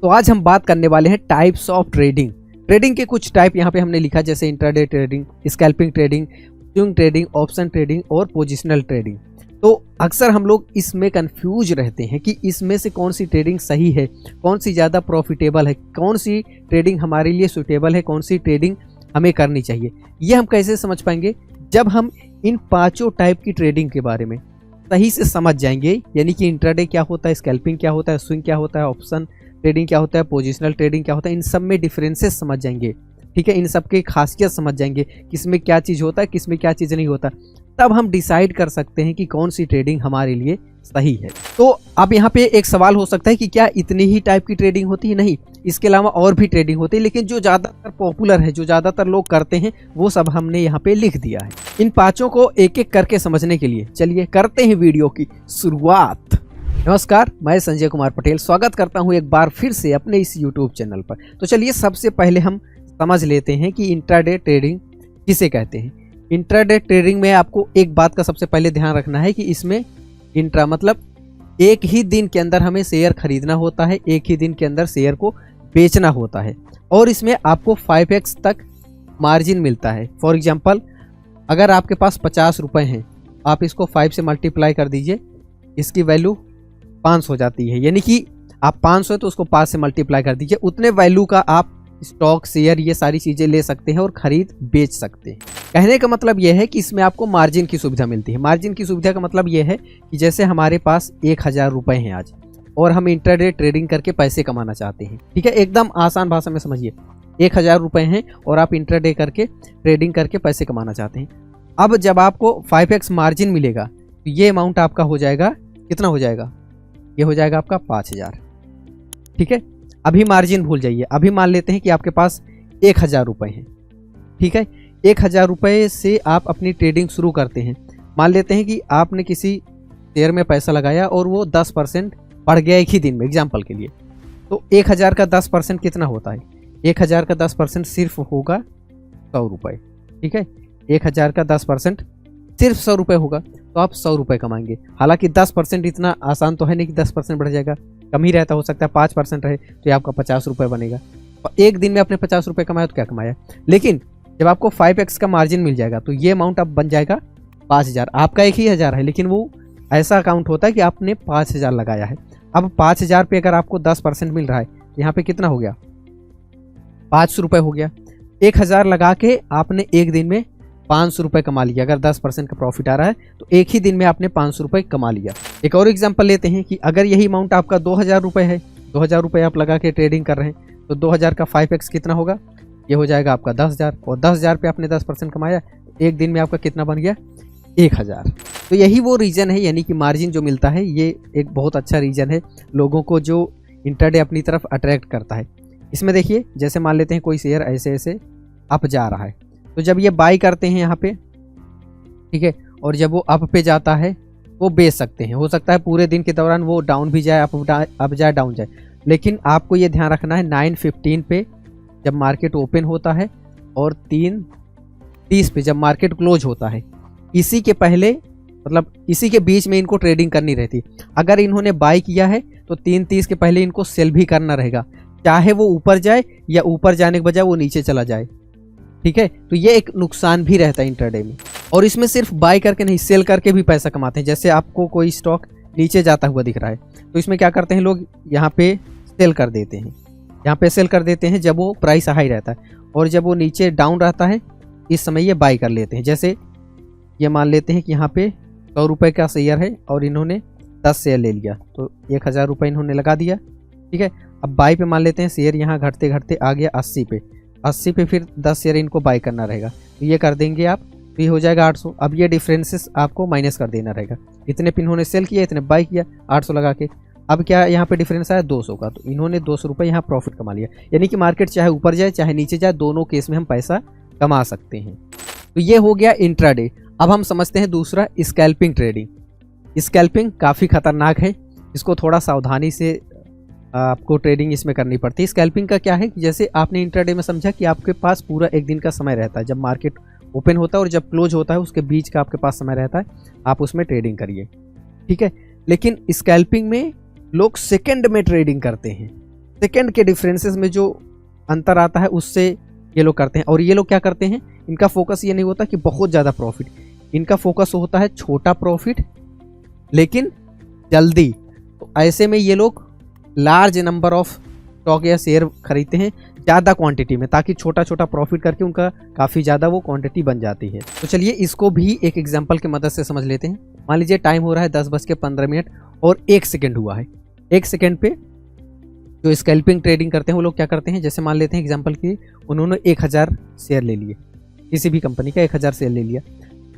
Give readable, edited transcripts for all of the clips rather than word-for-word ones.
तो आज हम बात करने वाले हैं टाइप्स ऑफ ट्रेडिंग। ट्रेडिंग के कुछ टाइप यहाँ पे हमने लिखा, जैसे intraday trading, scalping trading, swing trading, option trading और पोजिशनल ट्रेडिंग। तो अक्सर हम लोग इसमें कंफ्यूज रहते हैं कि इसमें से कौन सी ट्रेडिंग सही है, कौन सी ज़्यादा प्रॉफिटेबल है, कौन सी ट्रेडिंग हमारे लिए सूटेबल है, कौन सी ट्रेडिंग हमें करनी चाहिए। ये हम कैसे समझ पाएंगे? जब हम इन पांचों टाइप की ट्रेडिंग के बारे में सही से समझ जाएंगे, यानी कि इंट्राडे क्या होता है, स्कैल्पिंग क्या होता है, स्विंग क्या होता है, ऑप्शन ट्रेडिंग क्या होता है, पोजिशनल ट्रेडिंग क्या होता है, इन सब में डिफरेंसेस समझ जाएंगे। ठीक है, इन सब की खासियत समझ जाएंगे, किसमें क्या चीज़ होता है, किसमें क्या चीज़ नहीं होता। तब हम डिसाइड कर सकते हैं कि कौन सी ट्रेडिंग हमारे लिए सही है। तो अब यहाँ पे एक सवाल हो सकता है कि क्या इतनी ही टाइप की ट्रेडिंग होती है? नहीं, इसके अलावा और भी ट्रेडिंग होती है, लेकिन जो ज़्यादातर पॉपुलर है, जो ज़्यादातर लोग करते हैं, वो सब हमने यहाँ पे लिख दिया है। इन पांचों को एक एक करके समझने के लिए चलिए करते हैं वीडियो की शुरुआत। नमस्कार, मैं संजय कुमार पटेल स्वागत करता हूँ एक बार फिर से अपने इस यूट्यूब चैनल पर। तो चलिए सबसे पहले हम समझ लेते हैं कि इंट्राडे ट्रेडिंग किसे कहते हैं। इंट्राडे ट्रेडिंग में आपको एक बात का सबसे पहले ध्यान रखना है कि इसमें इंट्रा मतलब एक ही दिन के अंदर हमें शेयर खरीदना होता है, एक ही दिन के अंदर शेयर को बेचना होता है, और इसमें आपको 5x तक मार्जिन मिलता है। फॉर एग्जांपल, अगर आपके पास 50 रुपये हैं, आप इसको 5 से मल्टीप्लाई कर दीजिए, इसकी वैल्यू 500 हो जाती है। यानी कि आप 500 है तो उसको 5 से मल्टीप्लाई कर दीजिए, उतने वैल्यू का आप स्टॉक, शेयर, ये सारी चीज़ें ले सकते हैं और खरीद बेच सकते हैं। कहने का मतलब यह है कि इसमें आपको मार्जिन की सुविधा मिलती है। मार्जिन की सुविधा का मतलब यह है कि जैसे हमारे पास 1000 रुपये हैं आज और हम इंट्राडे ट्रेडिंग करके पैसे कमाना चाहते हैं। ठीक है, एकदम आसान भाषा में समझिए, 1000 रुपये हैं और आप इंट्राडे करके ट्रेडिंग करके पैसे कमाना चाहते हैं। अब जब आपको 5x मार्जिन मिलेगा तो ये अमाउंट आपका हो जाएगा, कितना हो जाएगा? ये हो जाएगा आपका 5000। ठीक है, अभी मार्जिन भूल जाइए, अभी मान लेते हैं कि आपके पास 1000 रुपये हैं। ठीक है, 1000 रुपये से आप अपनी ट्रेडिंग शुरू करते हैं। मान लेते हैं कि आपने किसी शेयर में पैसा लगाया और वो 10% बढ़ गया एक ही दिन में, एग्जाम्पल के लिए। तो 1000 का 10% कितना होता है? 1000 का 10% सिर्फ होगा 100 रुपये। ठीक है, 1000 का 10% सिर्फ 100 रुपये होगा, तो आप 100 रुपये कमाएंगे। हालांकि 10% इतना आसान तो है नहीं कि 10% बढ़ जाएगा, कम ही रहता, हो सकता है 5% रहे तो ये आपका 50 रुपये बनेगा। एक दिन में आपने 50 रुपये कमाया तो क्या कमाया। लेकिन जब आपको 5x का मार्जिन मिल जाएगा तो ये अमाउंट अब बन जाएगा 5000। आपका एक ही 1000 है, लेकिन वो ऐसा अकाउंट होता है कि आपने 5000 लगाया है। अब 5000 पे अगर आपको 10% मिल रहा है, यहाँ पे कितना हो गया? 500 रुपये हो गया। 1000 लगा के आपने एक दिन में 500 रुपये कमा लिया। अगर 10% का प्रॉफिट आ रहा है तो एक ही दिन में आपने 500 रुपये कमा लिया। एक और एग्जांपल लेते हैं कि अगर यही अमाउंट आपका 2000 रुपये है, 2000 रुपये आप लगा के ट्रेडिंग कर रहे हैं, तो 2000 का 5x कितना होगा? ये हो जाएगा आपका 10,000, और 10,000 पे आपने 10% कमाया, एक दिन में आपका कितना बन गया? 1000। तो यही वो रीज़न है, यानी कि मार्जिन जो मिलता है ये एक बहुत अच्छा रीज़न है लोगों को जो इंट्राडे अपनी तरफ अट्रैक्ट करता है। इसमें देखिए, जैसे मान लेते हैं कोई शेयर ऐसे ऐसे अप जा रहा है, तो जब ये बाई करते हैं यहाँ पे, ठीक है, और जब वो अप पे जाता है वो बेच सकते हैं। हो सकता है पूरे दिन के दौरान वो डाउन भी जाए, अप जाए, डाउन जाए, लेकिन आपको ये ध्यान रखना है 9:15 पे जब मार्केट ओपन होता है और 3:30 पे जब मार्केट क्लोज होता है, इसी के पहले मतलब इसी के बीच में इनको ट्रेडिंग करनी रहती। अगर इन्होंने बाई किया है तो 3:30 के पहले इनको सेल भी करना रहेगा, चाहे वो ऊपर जाए या ऊपर जाने के बजाय वो नीचे चला जाए। ठीक है, तो ये एक नुकसान भी रहता है इंट्राडे में। और इसमें सिर्फ बाय करके नहीं, सेल करके भी पैसा कमाते हैं। जैसे आपको कोई स्टॉक नीचे जाता हुआ दिख रहा है तो इसमें क्या करते हैं लोग, यहाँ पे सेल कर देते हैं, यहाँ पे सेल कर देते हैं जब वो प्राइस हाई रहता है, और जब वो नीचे डाउन रहता है इस समय ये बाय कर लेते हैं। जैसे ये मान लेते हैं कि यहाँ पे 100 रुपये का शेयर है और इन्होंने 10 शेयर ले लिया, तो 1000 रुपये इन्होंने लगा दिया। ठीक है, अब बाई पे मान लेते हैं शेयर यहाँ घटते घटते आ गया 80 पे, 80 पे फिर 10 शेयर इनको बाई करना रहेगा, तो ये कर देंगे आप, तो ये हो जाएगा 800। अब ये डिफरेंसेस आपको माइनस कर देना रहेगा, इतने पे इन्होंने सेल किया, इतने बाई किया, 800 लगा के। अब क्या यहाँ पे डिफरेंस आया 200 का, तो इन्होंने 200 रुपये यहाँ प्रॉफिट कमा लिया। यानी कि मार्केट चाहे ऊपर जाए चाहे नीचे जाए, दोनों केस में हम पैसा कमा सकते हैं। तो ये हो गया इंट्राडे। अब हम समझते हैं दूसरा, स्कैल्पिंग ट्रेडिंग। स्कैल्पिंग काफ़ी खतरनाक है, इसको थोड़ा सावधानी से आपको ट्रेडिंग इसमें करनी पड़ती है। स्कैल्पिंग का क्या है कि जैसे आपने इंट्राडे में समझा कि आपके पास पूरा एक दिन का समय रहता है, जब मार्केट ओपन होता है और जब क्लोज होता है उसके बीच का आपके पास समय रहता है, आप उसमें ट्रेडिंग करिए। ठीक है, लेकिन स्कैल्पिंग में लोग सेकंड में ट्रेडिंग करते हैं। सेकंड के डिफरेंसेस में जो अंतर आता है उससे ये लोग करते हैं। और ये लोग क्या करते हैं, इनका फोकस ये नहीं होता कि बहुत ज़्यादा प्रॉफिट, इनका फोकस होता है छोटा प्रॉफिट लेकिन जल्दी। तो ऐसे में ये लोग लार्ज नंबर ऑफ स्टॉक या शेयर खरीदते हैं ज़्यादा क्वांटिटी में, ताकि छोटा छोटा प्रॉफिट करके उनका काफ़ी ज़्यादा वो क्वांटिटी बन जाती है। तो चलिए इसको भी एक एग्जांपल की मदद से समझ लेते हैं। मान लीजिए टाइम हो रहा है 10:15 और 1 सेकेंड हुआ है। 1 सेकेंड पे जो स्कैल्पिंग ट्रेडिंग करते हैं वो लोग क्या करते हैं, जैसे मान लेते हैं एग्जांपल की उन्होंने 1000 शेयर ले लिए, किसी भी कंपनी का 1000 शेयर ले लिया।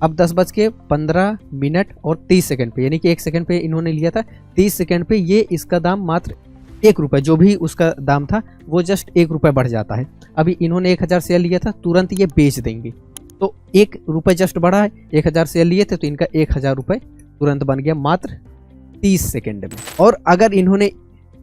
अब 10:15 और 30 सेकंड पे, यानी कि 1 सेकंड पे इन्होंने लिया था, 30 सेकंड पे ये इसका दाम मात्र 1 रुपये, जो भी उसका दाम था वो जस्ट 1 रुपये बढ़ जाता है। अभी इन्होंने 1000 शेयर लिया था, तुरंत ये बेच देंगे, तो 1 रुपये जस्ट बढ़ा है। 1000 शेयर लिए थे तो इनका 1000 रुपये तुरंत बन गया मात्र 30 सेकंड में। और अगर इन्होंने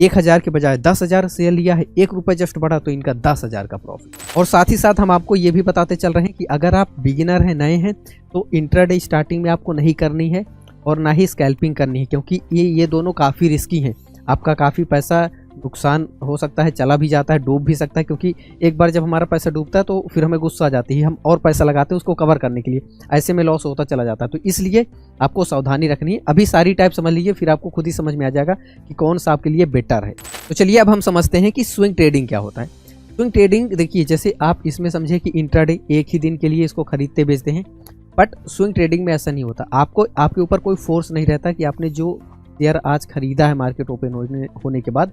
1000 के बजाय 10,000 शेयर लिया है, 1 रुपये जस्ट बढ़ा, तो इनका 10,000 का प्रॉफिट। और साथ ही साथ हम आपको ये भी बताते चल रहे हैं कि अगर आप बिगिनर हैं, नए हैं, तो इंट्राडे स्टार्टिंग में आपको नहीं करनी है और ना ही स्कैल्पिंग करनी है, क्योंकि ये दोनों काफ़ी रिस्की हैं। आपका काफ़ी पैसा नुकसान हो सकता है, चला भी जाता है, डूब भी सकता है, क्योंकि एक बार जब हमारा पैसा डूबता है तो फिर हमें गुस्सा आ जाती है, हम और पैसा लगाते हैं उसको कवर करने के लिए, ऐसे में लॉस होता चला जाता है। तो इसलिए आपको सावधानी रखनी है। अभी सारी टाइप समझ लीजिए, फिर आपको खुद ही समझ में आ जाएगा कि कौन सा आपके लिए बेटर है। तो चलिए अब हम समझते हैं कि स्विंग ट्रेडिंग क्या होता है। स्विंग ट्रेडिंग देखिए, जैसे आप इसमें समझे कि इंट्राडे एक ही दिन के लिए इसको खरीदते बेचते हैं, बट स्विंग ट्रेडिंग में ऐसा नहीं होता। आपको आपके ऊपर कोई फोर्स नहीं रहता कि आपने जो शेयर आज खरीदा है मार्केट ओपन होने के बाद,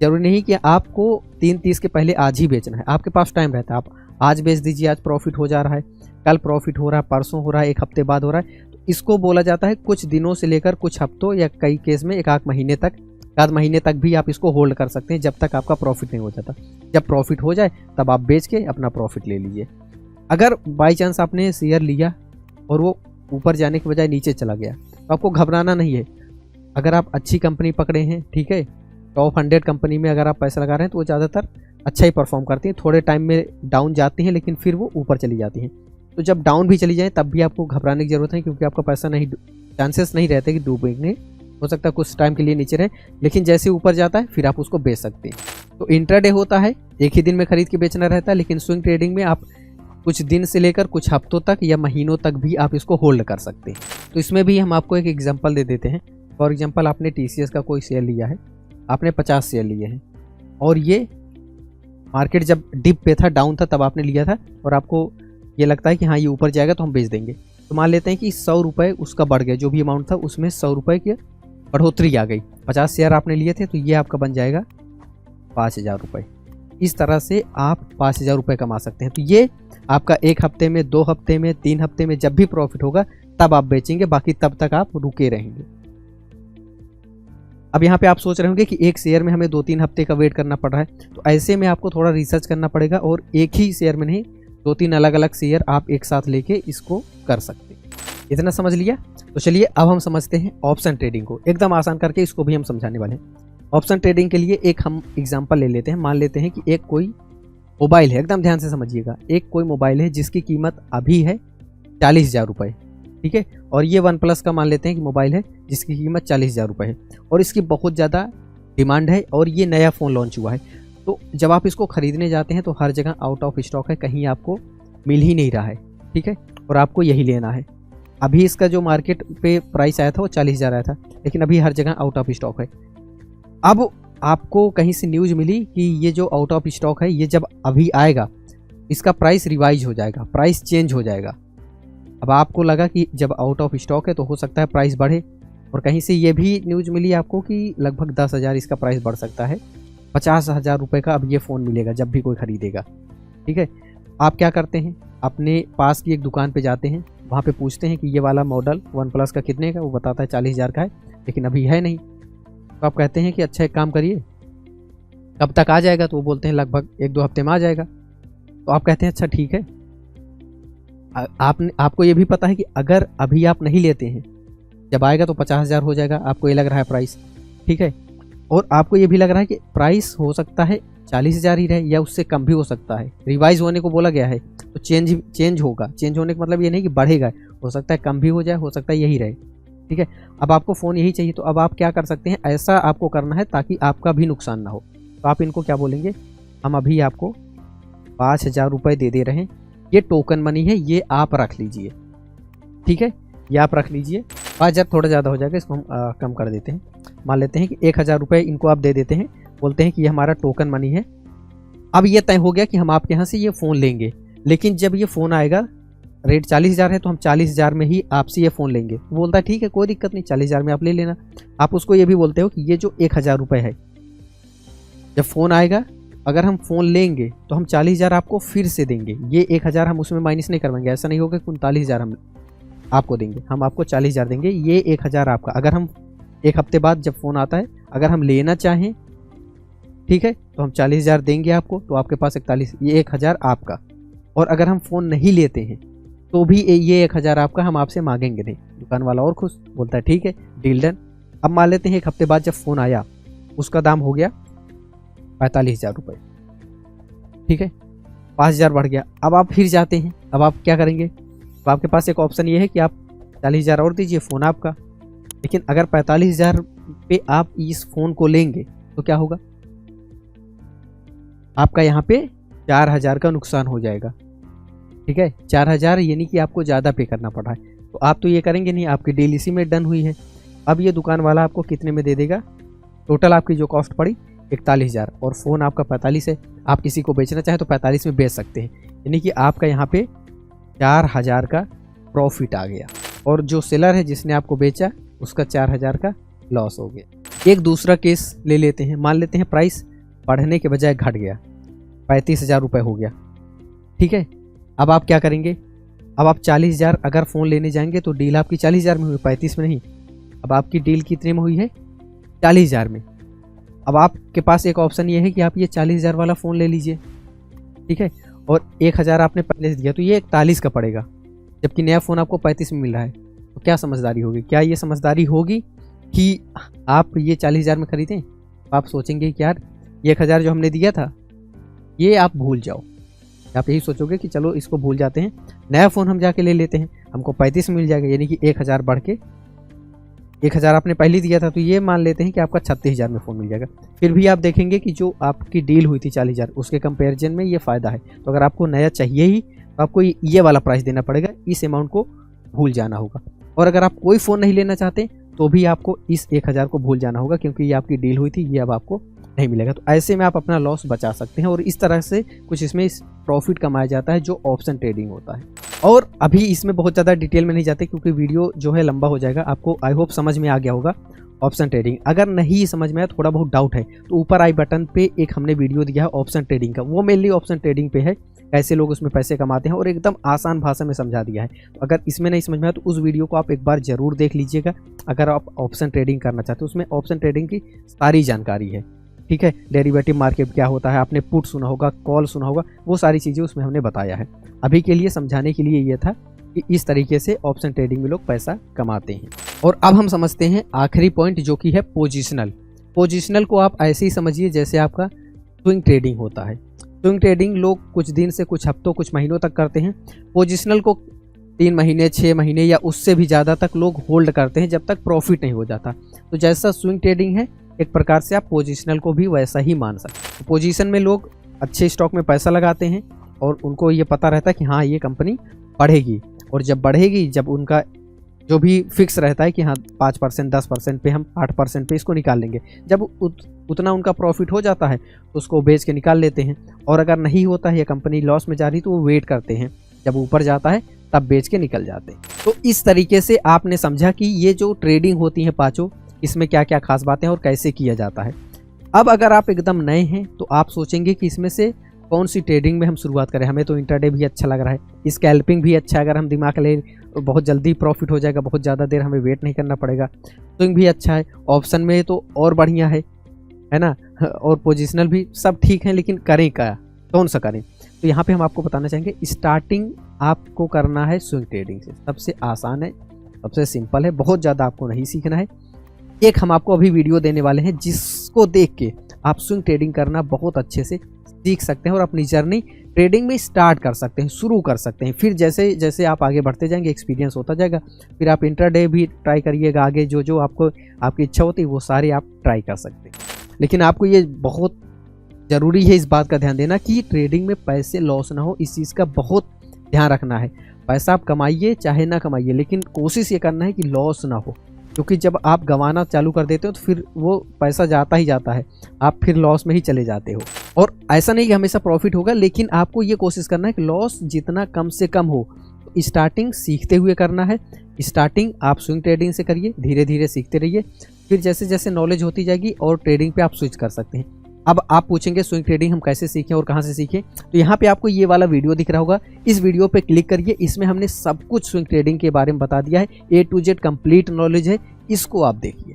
जरूरी नहीं कि आपको 3:30 के पहले आज ही बेचना है। आपके पास टाइम रहता है, आप आज बेच दीजिए, आज प्रॉफिट हो जा रहा है, कल प्रॉफिट हो रहा है, परसों हो रहा है, 1 हफ्ते बाद हो रहा है। तो इसको बोला जाता है कुछ दिनों से लेकर कुछ हफ्तों या कई केस में 1 महीने तक, आध महीने तक भी आप इसको होल्ड कर सकते हैं, जब तक आपका प्रॉफिट नहीं हो जाता। जब प्रॉफिट हो जाए तब आप बेच के अपना प्रॉफिट ले लीजिए। अगर बाई चांस आपने शेयर लिया और वो ऊपर जाने के बजाय नीचे चला गया, तो आपको घबराना नहीं है। अगर आप अच्छी कंपनी पकड़े हैं, ठीक है, टॉप 100 कंपनी में अगर आप पैसा लगा रहे हैं तो वो ज़्यादातर अच्छा ही परफॉर्म करती हैं। थोड़े टाइम में डाउन जाती हैं लेकिन फिर वो ऊपर चली जाती हैं। तो जब डाउन भी चली जाए तब भी आपको घबराने की ज़रूरत नहीं, क्योंकि आपका पैसा नहीं, चांसेस नहीं रहते कि डूबेंगे। हो सकता है कुछ टाइम के लिए नीचे रहे, लेकिन जैसे ऊपर जाता है फिर आप उसको बेच सकते हैं। तो इंट्राडे होता है, एक ही दिन में खरीद के बेचना रहता है, लेकिन स्विंग ट्रेडिंग में आप कुछ दिन से लेकर कुछ हफ्तों तक या महीनों तक भी आप इसको होल्ड कर सकते हैं। तो इसमें भी हम आपको एक एग्जांपल दे देते हैं। फॉर एग्जांपल आपने TCS का कोई शेयर लिया है, आपने 50 शेयर लिए हैं, और ये मार्केट जब डिप पे था, डाउन था, तब आपने लिया था, और आपको ये लगता है कि हाँ ये ऊपर जाएगा तो हम बेच देंगे। तो मान लेते हैं कि 100 रुपये उसका बढ़ गया, जो भी अमाउंट था उसमें 100 रुपये की बढ़ोतरी आ गई। 50 शेयर आपने लिए थे तो ये आपका बन जाएगा 5,000 रुपये। इस तरह से आप 5,000 रुपये कमा सकते हैं। तो ये आपका 1 हफ्ते में, 2 हफ्ते में, 3 हफ्ते में जब भी प्रॉफिट होगा तब आप बेचेंगे, बाकी तब तक आप रुके रहेंगे। अब यहाँ पे आप सोच रहे होंगे कि एक शेयर में हमें 2-3 हफ्ते का वेट करना पड़ रहा है, तो ऐसे में आपको थोड़ा रिसर्च करना पड़ेगा, और एक ही शेयर में नहीं 2-3 अलग अलग शेयर आप एक साथ लेके इसको कर सकते हैं। इतना समझ लिया? तो चलिए अब हम समझते हैं ऑप्शन ट्रेडिंग को, एकदम आसान करके इसको भी हम समझाने वाले हैं। ऑप्शन ट्रेडिंग के लिए एक हम एग्जाम्पल ले लेते हैं। मान लेते हैं कि एक कोई मोबाइल है, एकदम ध्यान से समझिएगा, एक कोई मोबाइल है जिसकी कीमत अभी है 40,000 रुपये, ठीक है, और ये OnePlus का मान लेते हैं कि मोबाइल है जिसकी कीमत 40,000 रुपये है, और इसकी बहुत ज़्यादा डिमांड है, और ये नया फ़ोन लॉन्च हुआ है। तो जब आप इसको ख़रीदने जाते हैं तो हर जगह आउट ऑफ स्टॉक है, कहीं आपको मिल ही नहीं रहा है, ठीक है, और आपको यही लेना है। अभी इसका जो मार्केट पे प्राइस आया था वो 40,000 आया था, लेकिन अभी हर जगह आउट ऑफ स्टॉक है। अब आपको कहीं से न्यूज़ मिली कि ये जो आउट ऑफ स्टॉक है, ये जब अभी आएगा इसका प्राइस रिवाइज हो जाएगा, प्राइस चेंज हो जाएगा। अब आपको लगा कि जब आउट ऑफ स्टॉक है तो हो सकता है प्राइस बढ़े, और कहीं से ये भी न्यूज़ मिली आपको कि लगभग 10,000 इसका प्राइस बढ़ सकता है, 50,000 रुपये का अब ये फ़ोन मिलेगा जब भी कोई ख़रीदेगा, ठीक है। आप क्या करते हैं, अपने पास की एक दुकान पे जाते हैं, वहाँ पे पूछते हैं कि ये वाला मॉडल OnePlus का कितने का, वो बताता है 40,000 का है, लेकिन अभी है नहीं। तो आप कहते हैं कि अच्छा एक काम करिए, कब तक आ जाएगा, तो वो बोलते हैं लगभग 1-2 हफ्ते में आ जाएगा। तो आप कहते हैं अच्छा ठीक है। आपको ये भी पता है कि अगर अभी आप नहीं लेते हैं, जब आएगा तो 50,000 हो जाएगा, आपको ये लग रहा है प्राइस, ठीक है, और आपको ये भी लग रहा है कि प्राइस हो सकता है 40,000 ही रहे या उससे कम भी हो सकता है, रिवाइज होने को बोला गया है, तो चेंज होगा। चेंज होने का मतलब ये नहीं कि बढ़ेगा, हो सकता है कम भी हो जाए, हो सकता है यही रहे, ठीक है। अब आपको फ़ोन यही चाहिए, तो अब आप क्या कर सकते हैं, ऐसा आपको करना है ताकि आपका भी नुकसान ना हो। तो आप इनको क्या बोलेंगे, हम अभी आपको 5,000 रुपये दे रहे हैं, ये टोकन मनी है, ये आप रख लीजिए। ठीक है, ये आप रख लीजिए। 5,000 थोड़ा ज़्यादा हो जाएगा, इसको हम कम कर देते हैं। मान लेते हैं कि 1,000 रुपये इनको आप दे देते हैं, बोलते हैं कि ये हमारा टोकन मनी है। अब ये तय हो गया कि हम आपके यहाँ से ये फ़ोन लेंगे, लेकिन जब ये फ़ोन आएगा, रेट 40,000 है तो हम 40,000 में ही आपसे ये फ़ोन लेंगे। बोलता है ठीक है, कोई दिक्कत नहीं, 40,000 में आप ले लेना। आप उसको ये भी बोलते हो कि ये जो 1,000 रुपये है, जब फ़ोन आएगा अगर हम फ़ोन लेंगे तो हम 40,000 आपको फिर से देंगे। ये 1,000 हम उसमें माइनस नहीं करवाएंगे, ऐसा नहीं होगा कि 39,000 हम आपको देंगे, हम आपको 40,000 देंगे। ये 1,000 आपका। अगर हम 1 हफ्ते बाद जब फ़ोन आता है, अगर हम लेना चाहें, ठीक है, तो हम 40,000 देंगे आपको, तो आपके पास 41, ये 1,000 आपका। और अगर हम फ़ोन नहीं लेते हैं तो भी ये 1,000 आपका, हम आपसे मांगेंगे नहीं। दुकान वाला और खुश, बोलता है ठीक है, डील डन। अब मान लेते हैं 1 हफ्ते बाद जब फ़ोन आया, उसका दाम हो गया 45,000 रुपये। ठीक है, 5,000 बढ़ गया। अब आप फिर जाते हैं, अब आप क्या करेंगे, तो आपके पास एक ऑप्शन ये है कि आप 40,000 और दीजिए, फ़ोन आपका। लेकिन अगर 45,000 पे आप इस फ़ोन को लेंगे तो क्या होगा, आपका यहाँ पे 4,000 का नुकसान हो जाएगा। ठीक है, 4,000 यानी कि आपको ज़्यादा पे करना पड़ा है। तो आप तो ये करेंगे नहीं, आपकी डील इसी में डन हुई है। अब ये दुकान वाला आपको कितने में दे देगा, टोटल आपकी जो कॉस्ट पड़ी 41,000 और फ़ोन आपका 45 है। आप किसी को बेचना चाहें तो 45 में बेच सकते हैं, यानी कि आपका यहाँ पे 4,000 का प्रॉफिट आ गया, और जो सेलर है जिसने आपको बेचा उसका 4,000 का लॉस हो गया। एक दूसरा केस ले लेते हैं, मान लेते हैं प्राइस बढ़ने के बजाय घट गया, 35,000 रुपये हो गया। ठीक है, अब आप क्या करेंगे, अब आप 40,000 अगर फ़ोन लेने जाएंगे तो डील आपकी 40,000 में हुई, 35 में नहीं। अब आपकी डील कितने में हुई है, 40,000 में। अब आपके पास एक ऑप्शन ये है कि आप ये 40,000 वाला फ़ोन ले लीजिए। ठीक है, और 1,000 आपने पहले से दिया तो ये 41 का पड़ेगा, जबकि नया फ़ोन आपको 35 में मिल रहा है। तो क्या समझदारी होगी, क्या ये समझदारी होगी कि आप ये 40,000 में खरीदें? आप सोचेंगे कि यार ये 1,000 जो हमने दिया था ये आप भूल जाओ, आप यही सोचोगे कि चलो इसको भूल जाते हैं, नया फ़ोन हम जाके ले लेते हैं, हमको 35 में मिल जाएगा, यानी कि 1,000 बढ़ के 1,000 आपने पहले दिया था, तो ये मान लेते हैं कि आपका 36,000 में फ़ोन मिल जाएगा। फिर भी आप देखेंगे कि जो आपकी डील हुई थी 40,000, उसके कंपैरिजन में ये फ़ायदा है। तो अगर आपको नया चाहिए ही तो आपको ये वाला प्राइस देना पड़ेगा, इस अमाउंट को भूल जाना होगा। और अगर आप कोई फ़ोन नहीं लेना चाहते तो भी आपको इस 1,000 को भूल जाना होगा, क्योंकि ये आपकी डील हुई थी, ये अब आपको नहीं मिलेगा। तो ऐसे में आप अपना लॉस बचा सकते हैं, और इस तरह से कुछ इसमें प्रॉफिट कमाया जाता है जो ऑप्शन ट्रेडिंग होता है। और अभी इसमें बहुत ज़्यादा डिटेल में नहीं जाते क्योंकि वीडियो जो है लंबा हो जाएगा। आपको आई होप समझ में आ गया होगा ऑप्शन ट्रेडिंग। अगर नहीं समझ में आया, थोड़ा बहुत डाउट है, तो ऊपर आई बटन पे एक हमने वीडियो दिया है ऑप्शन ट्रेडिंग का, वो मेनली ऑप्शन ट्रेडिंग पे है, कैसे लोग उसमें पैसे कमाते हैं, और एकदम आसान भाषा में समझा दिया है। तो अगर इसमें नहीं समझ में आया तो उस वीडियो को आप एक बार ज़रूर देख लीजिएगा, अगर आप ऑप्शन ट्रेडिंग करना चाहते हो। उसमें ऑप्शन ट्रेडिंग की सारी जानकारी है। ठीक है, डेरिवेटिव मार्केट क्या होता है, आपने पुट सुना होगा, कॉल सुना होगा, वो सारी चीज़ें उसमें हमने बताया है। अभी के लिए समझाने के लिए ये था कि इस तरीके से ऑप्शन ट्रेडिंग में लोग पैसा कमाते हैं। और अब हम समझते हैं आखिरी पॉइंट, जो कि है पोजिशनल। पोजिशनल को आप ऐसे ही समझिए जैसे आपका स्विंग ट्रेडिंग होता है। स्विंग ट्रेडिंग लोग कुछ दिन से, कुछ हफ्तों, कुछ महीनों तक करते हैं। पोजिशनल को 3 महीने, 6 महीने या उससे भी ज़्यादा तक लोग होल्ड करते हैं, जब तक प्रॉफिट नहीं हो जाता। तो जैसा स्विंग ट्रेडिंग है, एक प्रकार से आप पोजिशनल को भी वैसा ही मान सकते हैं। तो पोजीशन में लोग अच्छे स्टॉक में पैसा लगाते हैं और उनको ये पता रहता है कि हाँ ये कंपनी बढ़ेगी, और जब बढ़ेगी, जब उनका जो भी फिक्स रहता है कि हाँ 5%, 10% पे हम 8% पे इसको निकाल लेंगे, जब उतना उनका प्रॉफिट हो जाता है तो उसको बेच के निकाल लेते हैं। और अगर नहीं होता है, ये कंपनी लॉस में जा रही, तो वो वेट करते हैं, जब ऊपर जाता है तब बेच के निकल जाते हैं। तो इस तरीके से आपने समझा कि ये जो ट्रेडिंग होती है पाँचों, इसमें क्या क्या खास बातें हैं और कैसे किया जाता है। अब अगर आप एकदम नए हैं तो आप सोचेंगे कि इसमें से कौन सी ट्रेडिंग में हम शुरुआत करें। हमें तो इंट्राडे भी अच्छा लग रहा है, स्कैल्पिंग भी अच्छा है, अगर हम दिमाग ले तो बहुत जल्दी प्रॉफिट हो जाएगा, बहुत ज़्यादा देर हमें वेट नहीं करना पड़ेगा। स्विंग भी अच्छा है, ऑप्शन में तो और बढ़िया है ना, और पोजिशनल भी सब ठीक है, लेकिन करें क्या, कौन सा करें। तो यहाँ पे हम आपको बताना चाहेंगे, स्टार्टिंग आपको करना है स्विंग ट्रेडिंग से। सबसे आसान है, सबसे सिंपल है, बहुत ज़्यादा आपको नहीं सीखना है। एक हम आपको अभी वीडियो देने वाले हैं जिसको देख के आप स्विंग ट्रेडिंग करना बहुत अच्छे से सीख सकते हैं और अपनी जर्नी ट्रेडिंग में स्टार्ट कर सकते हैं, शुरू कर सकते हैं। फिर जैसे जैसे आप आगे बढ़ते जाएंगे, एक्सपीरियंस होता जाएगा, फिर आप इंट्राडे भी ट्राई करिएगा। आगे जो जो आपको आपकी इच्छा होती है वो सारी आप ट्राई कर सकते हैं। लेकिन आपको ये बहुत ज़रूरी है इस बात का ध्यान देना कि ट्रेडिंग में पैसे लॉस ना हो, इस चीज़ का बहुत ध्यान रखना है। पैसा आप कमाइए चाहे ना कमाइए, लेकिन कोशिश ये करना है कि लॉस ना हो, क्योंकि जब आप गंवाना चालू कर देते हो तो फिर वो पैसा जाता ही जाता है, आप फिर लॉस में ही चले जाते हो। और ऐसा नहीं कि हमेशा प्रॉफिट होगा, लेकिन आपको ये कोशिश करना है कि लॉस जितना कम से कम हो। तो स्टार्टिंग सीखते हुए करना है। स्टार्टिंग आप स्विंग ट्रेडिंग से करिए, धीरे धीरे सीखते रहिए, फिर जैसे जैसे नॉलेज होती जाएगी और ट्रेडिंग पे आप स्विच कर सकते हैं। अब आप पूछेंगे स्विंग ट्रेडिंग हम कैसे सीखें और कहाँ से सीखें, तो यहाँ पे आपको ये वाला वीडियो दिख रहा होगा, इस वीडियो पे क्लिक करिए। इसमें हमने सब कुछ स्विंग ट्रेडिंग के बारे में बता दिया है, A to Z complete knowledge है, इसको आप देखिए।